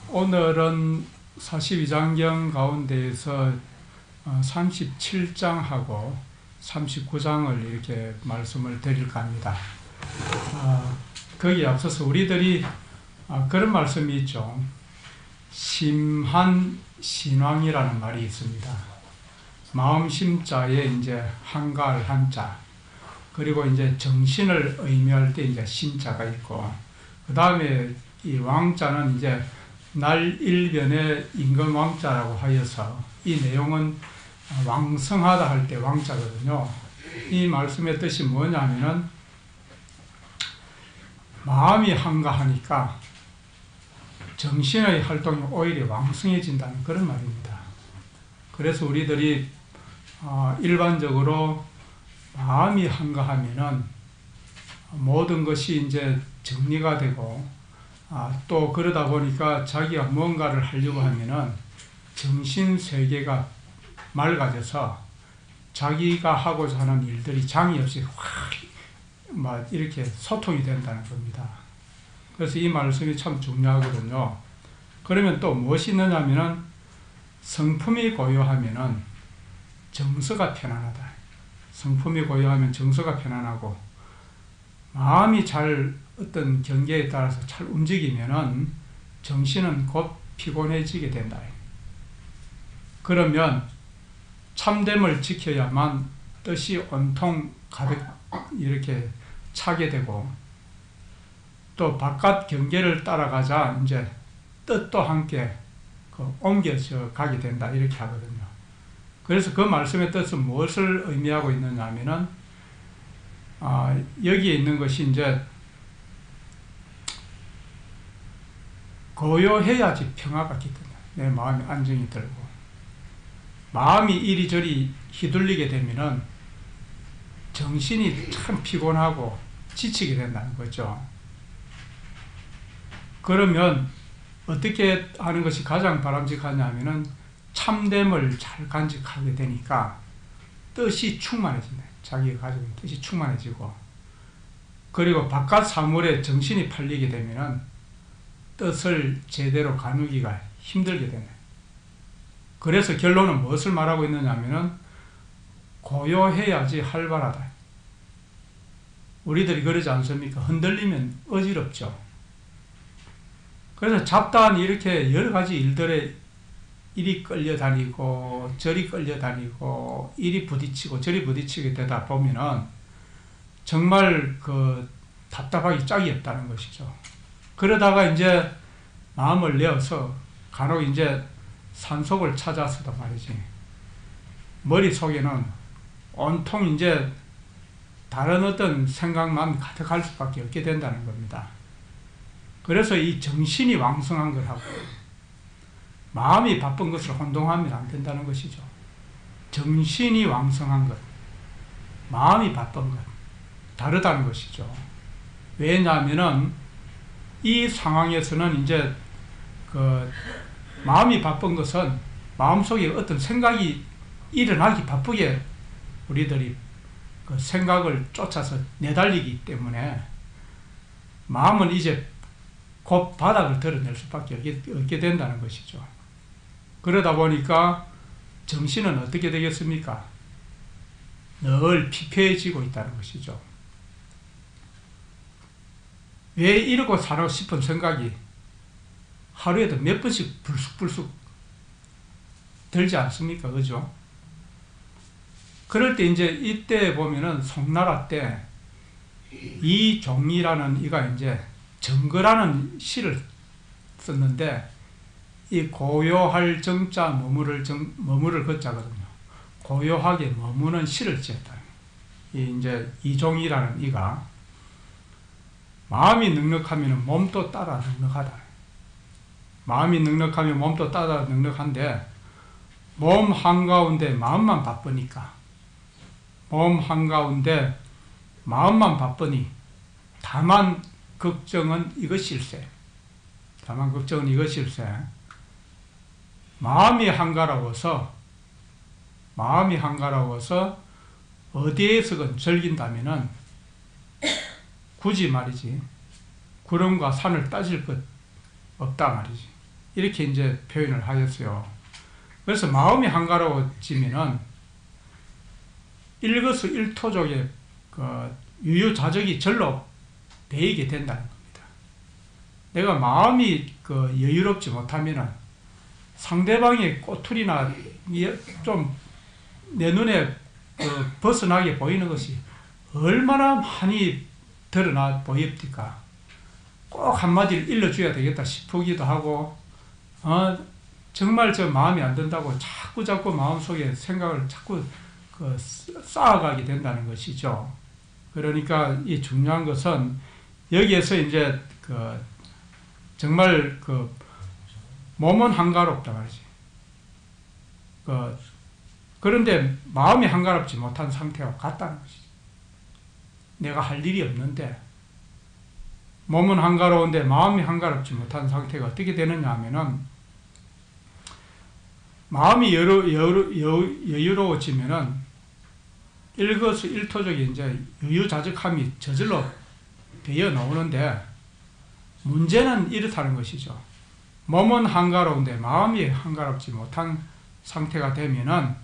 오늘은 42장경 가운데에서 37장하고 39장을 이렇게 말씀을 드릴까 합니다. 거기에 앞서서 우리들이 그런 말씀이 있죠. 심한 신왕이라는 말이 있습니다. 마음 심자에 이제 한가할 한자, 그리고 이제 정신을 의미할 때 이제 신자가 있고, 그 다음에 이 왕자는 이제 날일변의 임금왕자라고 하여서 이 내용은 왕성하다 할 때 왕자거든요. 이 말씀의 뜻이 뭐냐면은 마음이 한가하니까 정신의 활동이 오히려 왕성해진다는 그런 말입니다. 그래서 우리들이 일반적으로 마음이 한가하면은 모든 것이 이제 정리가 되고, 또 그러다 보니까 자기가 뭔가를 하려고 하면은 정신 세계가 맑아져서 자기가 하고자 하는 일들이 장애 없이 확 이렇게 소통이 된다는 겁니다. 그래서 이 말씀이 참 중요하거든요. 그러면 또 무엇이 있느냐면은 성품이 고요하면은 정서가 편안하다. 성품이 고요하면 정서가 편안하고, 마음이 잘 어떤 경계에 따라서 잘 움직이면은 정신은 곧 피곤해지게 된다. 그러면 참됨을 지켜야만 뜻이 온통 가득 이렇게 차게 되고, 또 바깥 경계를 따라가자 이제 뜻도 함께 옮겨져 가게 된다, 이렇게 하거든요. 그래서 그 말씀의 뜻은 무엇을 의미하고 있느냐 하면은 여기에 있는 것이 이제 고요해야지 평화가 깃든다. 내 마음에 안정이 들고, 마음이 이리저리 휘둘리게 되면은 정신이 참 피곤하고 지치게 된다는 거죠. 그러면 어떻게 하는 것이 가장 바람직하냐 하면은 참됨을 잘 간직하게 되니까 뜻이 충만해진다. 자기가 가지고 있는 뜻이 충만해지고, 그리고 바깥 사물에 정신이 팔리게 되면은 뜻을 제대로 가누기가 힘들게 되네. 그래서 결론은 무엇을 말하고 있느냐 하면은 고요해야지 활발하다. 우리들이 그러지 않습니까? 흔들리면 어지럽죠. 그래서 잡다한 이렇게 여러 가지 일들에 이리 끌려다니고 저리 끌려다니고 이리 부딪히고 저리 부딪히게 되다 보면은 정말 답답하기 짝이 없다는 것이죠. 그러다가 이제 마음을 내어서 간혹 이제 산속을 찾아서도 말이지, 머릿속에는 온통 이제 다른 어떤 생각만 가득할 수밖에 없게 된다는 겁니다. 그래서 이 정신이 왕성한 걸 하고 마음이 바쁜 것을 혼동하면 안 된다는 것이죠. 정신이 왕성한 것, 마음이 바쁜 것, 다르다는 것이죠. 왜냐하면은 이 상황에서는 이제 마음이 바쁜 것은 마음속에 어떤 생각이 일어나기 바쁘게 우리들이 그 생각을 쫓아서 내달리기 때문에 마음은 이제 곧 바닥을 드러낼 수밖에 없게 된다는 것이죠. 그러다 보니까 정신은 어떻게 되겠습니까? 늘 피폐해지고 있다는 것이죠. 왜 이러고 살고 싶은 생각이 하루에도 몇 번씩 불쑥불쑥 들지 않습니까? 그죠? 그럴 때 이제 이때 보면은 송나라 때 이종이라는 이가 이제 정거라는 시를 썼는데, 이 고요할 정자 머무를 거자거든요. 고요하게 머무는 시를 지었다. 이제 이종이라는 이가 마음이 넉넉하면 몸도 따라 넉넉하다. 마음이 넉넉하면 몸도 따라 넉넉한데, 몸 한가운데 마음만 바쁘니까, 몸 한가운데 마음만 바쁘니 다만 걱정은 이것일세. 다만 걱정은 이것일세. 마음이 한가로워서 어디에서건 즐긴다면은 굳이 말이지 구름과 산을 따질 것 없다 말이지. 이렇게 이제 표현을 하였어요. 그래서 마음이 한가로워지면은 일거수일투족의 그 유유자적이 절로 배이게 된다는 겁니다. 내가 마음이 그 여유롭지 못하면은 상대방의 꼬투리나 좀 내 눈에 그 벗어나게 보이는 것이 얼마나 많이 드러나 보입니까? 꼭 한마디를 일러줘야 되겠다 싶기도 하고, 정말 저 마음이 안 든다고 자꾸 마음속에 생각을 자꾸 그 쌓아가게 된다는 것이죠. 그러니까 이 중요한 것은 여기에서 이제 그 정말 그 몸은 한가롭다 말이지. 그런데 마음이 한가롭지 못한 상태와 같다는 것이죠. 내가 할 일이 없는데 몸은 한가로운데 마음이 한가롭지 못한 상태가 어떻게 되느냐 하면은, 마음이 여유로워지면은 일거수일투족이 이제 유유자적함이 저절로 되어 나오는데, 문제는 이렇다는 것이죠. 몸은 한가로운데 마음이 한가롭지 못한 상태가 되면은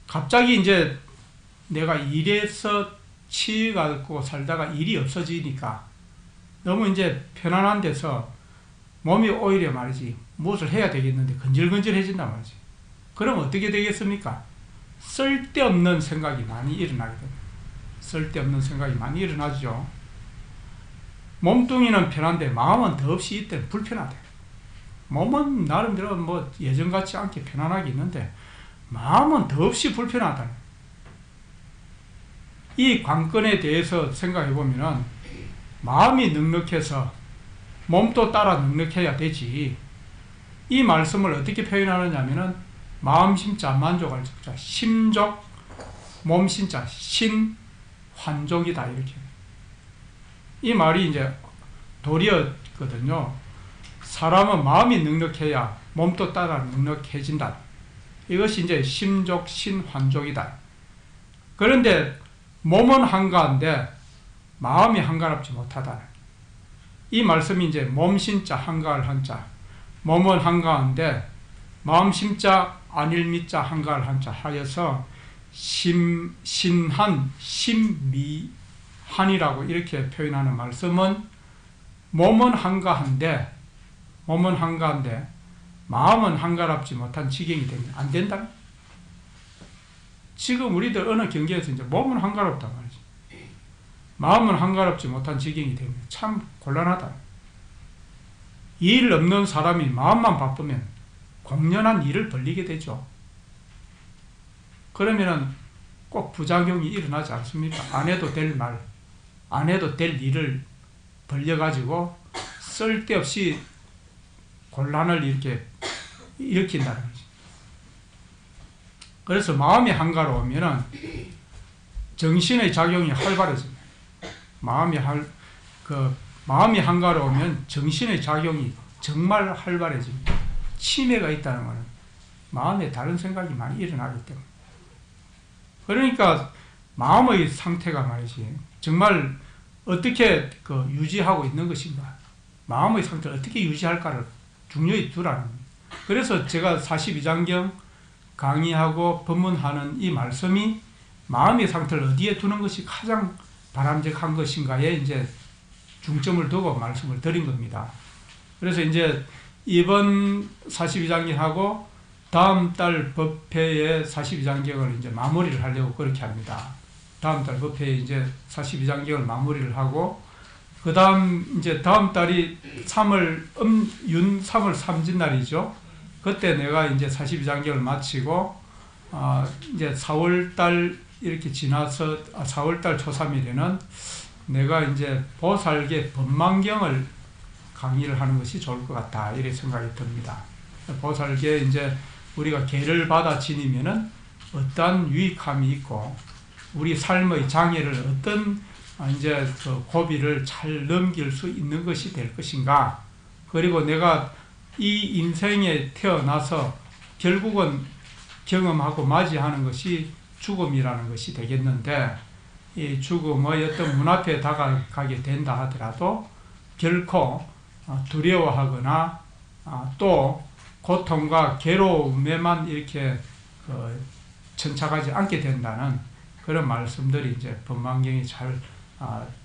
갑자기 이제 내가 일에서 치여가고 살다가 일이 없어지니까 너무 이제 편안한 데서 몸이 오히려 말이지 무엇을 해야 되겠는데 건질건질해진단 말이지. 그럼 어떻게 되겠습니까? 쓸데없는 생각이 많이 일어나게 됩니다. 쓸데없는 생각이 많이 일어나죠. 몸뚱이는 편한데 마음은 더없이 이때 불편하대. 몸은 나름대로 뭐 예전 같지 않게 편안하게 있는데 마음은 더없이 불편하다. 이 관건에 대해서 생각해 보면은 마음이 넉넉해서 몸도 따라 넉넉해야 되지. 이 말씀을 어떻게 표현하느냐면은 마음심자 만족할 적자 심족, 몸심자 신환족이다 이렇게. 이 말이 이제 도리어거든요. 사람은 마음이 넉넉해야 몸도 따라 넉넉해진다. 이것이 이제 심족, 신환족이다. 그런데 몸은 한가한데 마음이 한가롭지 못하다. 이 말씀이 이제 몸신자 한가할 한자, 몸은 한가한데 마음심자 안일미자 한가할 한자 하여서 신한, 신미한이라고 이렇게 표현하는 말씀은 몸은 한가한데 마음은 한가롭지 못한 지경이 되면 안 된다. 지금 우리들 어느 경계에서 이제 몸은 한가롭단 말이지. 마음은 한가롭지 못한 지경이 되면 참 곤란하다. 일 없는 사람이 마음만 바쁘면 공연한 일을 벌리게 되죠. 그러면은 꼭 부작용이 일어나지 않습니까? 안 해도 될 말, 안 해도 될 일을 벌려가지고 쓸데없이 곤란을 이렇게 일으킨다는 거지. 그래서 마음이 한가로우면은 정신의 작용이 활발해집니다. 마음이 한가로우면 정신의 작용이 정말 활발해집니다. 치매가 있다는 것은 마음에 다른 생각이 많이 일어나기 때문에. 그러니까 마음의 상태가 말이지 정말 어떻게 유지하고 있는 것인가, 마음의 상태를 어떻게 유지할까를 중요히 두라는 겁니다. 그래서 제가 42장경 강의하고 법문하는 이 말씀이 마음의 상태를 어디에 두는 것이 가장 바람직한 것인가에 이제 중점을 두고 말씀을 드린 겁니다. 그래서 이제 이번 42장경하고 다음 달 법회의 42장경을 이제 마무리를 하려고 그렇게 합니다. 다음 달 법회에 이제 42장경을 마무리를 하고, 그 다음 이제 다음 달이 3월 3진날이죠. 그때 내가 이제 42장경을 마치고, 이제 4월달 이렇게 지나서 4월달 초3일에는 내가 이제 보살계 법망경을 강의를 하는 것이 좋을 것 같다, 이렇게 생각이 듭니다. 보살계 이제 우리가 계를 받아 지니면은 어떠한 유익함이 있고, 우리 삶의 장애를 어떤 이제 고비를 잘 넘길 수 있는 것이 될 것인가. 그리고 내가 이 인생에 태어나서 결국은 경험하고 맞이하는 것이 죽음이라는 것이 되겠는데, 이 죽음의 어떤 문 앞에 다가가게 된다 하더라도 결코 두려워하거나 또 고통과 괴로움에만 이렇게 천착하지 않게 된다는 그런 말씀들이 이제 법망경에 잘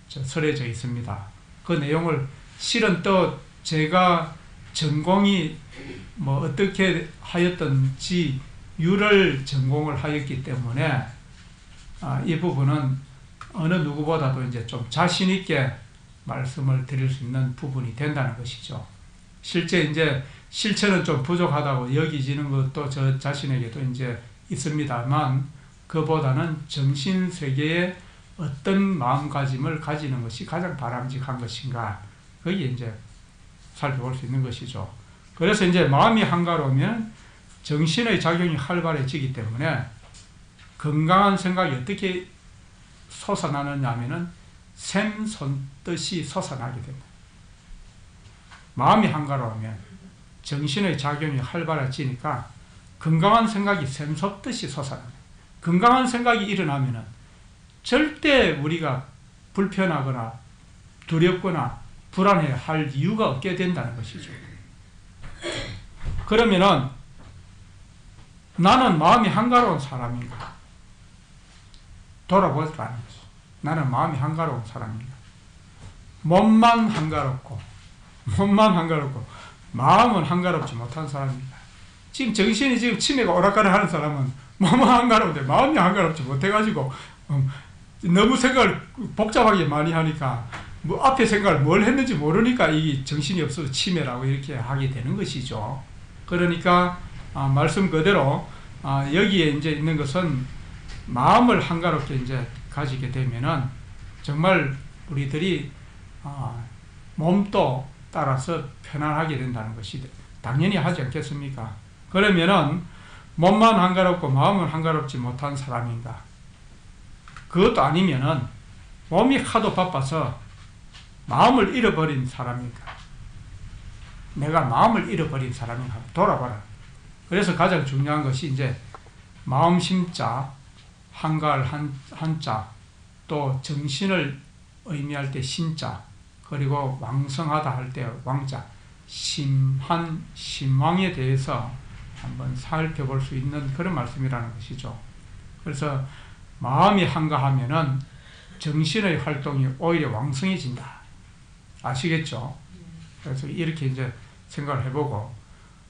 설해져 있습니다. 그 내용을 실은 또 제가 전공이 뭐 어떻게 하였던지 유를 전공을 하였기 때문에 이 부분은 어느 누구보다도 이제 좀 자신 있게 말씀을 드릴 수 있는 부분이 된다는 것이죠. 실제 이제 실체는 좀 부족하다고 여기지는 것도 저 자신에게도 이제 있습니다만, 그보다는 정신 세계에 어떤 마음가짐을 가지는 것이 가장 바람직한 것인가, 거기에 이제 살펴볼 수 있는 것이죠. 그래서 이제 마음이 한가로우면 정신의 작용이 활발해지기 때문에 건강한 생각이 어떻게 솟아나느냐 하면은 샘 솟듯이 솟아나게 됩니다. 마음이 한가로우면 정신의 작용이 활발해지니까 건강한 생각이 샘솟듯이 솟아납니다. 건강한 생각이 일어나면은 절대 우리가 불편하거나 두렵거나 불안해 할 이유가 없게 된다는 것이죠. 그러면은 나는 마음이 한가로운 사람인가? 돌아보라는 거죠. 나는 마음이 한가로운 사람인가? 몸만 한가롭고 마음은 한가롭지 못한 사람입니다. 지금 정신이 지금 치매가 오락가락 하는 사람은 몸은 한가로운데 마음이 한가롭지 못해가지고 너무 생각을 복잡하게 많이 하니까 뭐 앞에 생각을 뭘 했는지 모르니까 이 정신이 없어서 치매라고 이렇게 하게 되는 것이죠. 그러니까 말씀 그대로 여기에 이제 있는 것은 마음을 한가롭게 이제 가지게 되면은 정말 우리들이 몸도 따라서 편안하게 된다는 것이 당연히 하지 않겠습니까? 그러면은 몸만 한가롭고 마음은 한가롭지 못한 사람인가? 그것도 아니면은 몸이 하도 바빠서 마음을 잃어버린 사람인가? 내가 마음을 잃어버린 사람인가? 돌아봐라. 그래서 가장 중요한 것이 이제 마음심자, 한가할 한자, 또 정신을 의미할 때 신자, 그리고 왕성하다 할 때 왕자, 심한, 심왕에 대해서 한번 살펴볼 수 있는 그런 말씀이라는 것이죠. 그래서 마음이 한가하면은 정신의 활동이 오히려 왕성해진다. 아시겠죠? 그래서 이렇게 이제 생각을 해보고,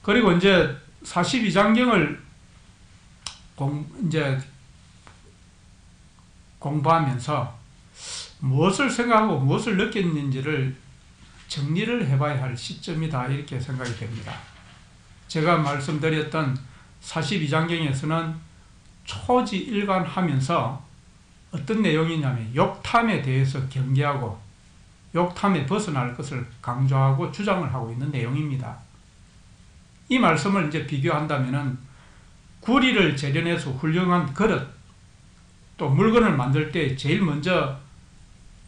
그리고 이제 42장경을 이제 공부하면서 무엇을 생각하고 무엇을 느꼈는지를 정리를 해봐야 할 시점이다, 이렇게 생각이 됩니다. 제가 말씀드렸던 42장경에서는 초지일관하면서 어떤 내용이냐면 욕탐에 대해서 경계하고 욕탐에 벗어날 것을 강조하고 주장을 하고 있는 내용입니다. 이 말씀을 이제 비교한다면은 구리를 재련해서 훌륭한 그릇, 또 물건을 만들 때 제일 먼저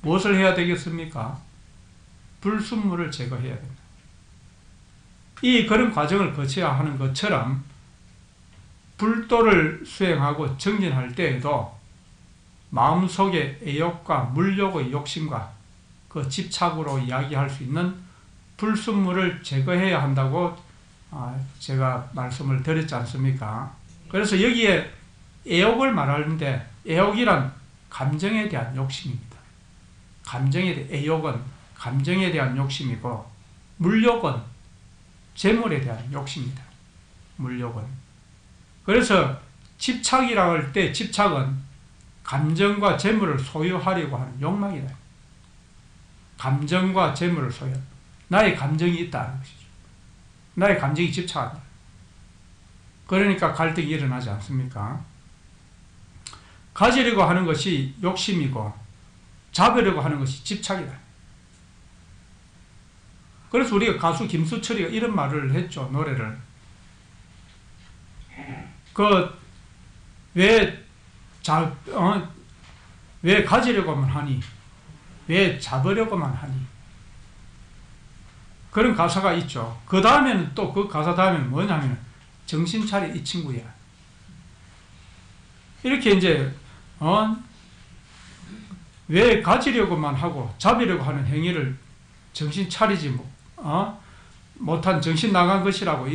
무엇을 해야 되겠습니까? 불순물을 제거해야 됩니다. 이 그런 과정을 거쳐야 하는 것처럼 불도를 수행하고 정진할 때에도 마음속의 애욕과 물욕의 욕심과 그 집착으로 이야기할 수 있는 불순물을 제거해야 한다고 제가 말씀을 드렸지 않습니까? 그래서 여기에 애욕을 말하는데, 애욕이란 감정에 대한 욕심입니다. 애욕은 감정에 대한 욕심이고, 물욕은 재물에 대한 욕심입니다. 물욕은. 그래서 집착이라고 할 때 집착은 감정과 재물을 소유하려고 하는 욕망이다. 감정과 재물을 소유. 나의 감정이 있다는 것이죠. 나의 감정이 집착한다. 그러니까 갈등이 일어나지 않습니까? 가지려고 하는 것이 욕심이고 잡으려고 하는 것이 집착이다. 그래서 우리가 가수 김수철이가 이런 말을 했죠. 노래를. 왜 가지려고만 하니? 왜 잡으려고만 하니? 그런 가사가 있죠. 그 다음에는 또 그 가사 다음에는 뭐냐면 정신 차려 이 친구야. 이렇게 이제 왜 가지려고만 하고 잡으려고 하는 행위를 정신 차리지 못한 정신 나간 것이라고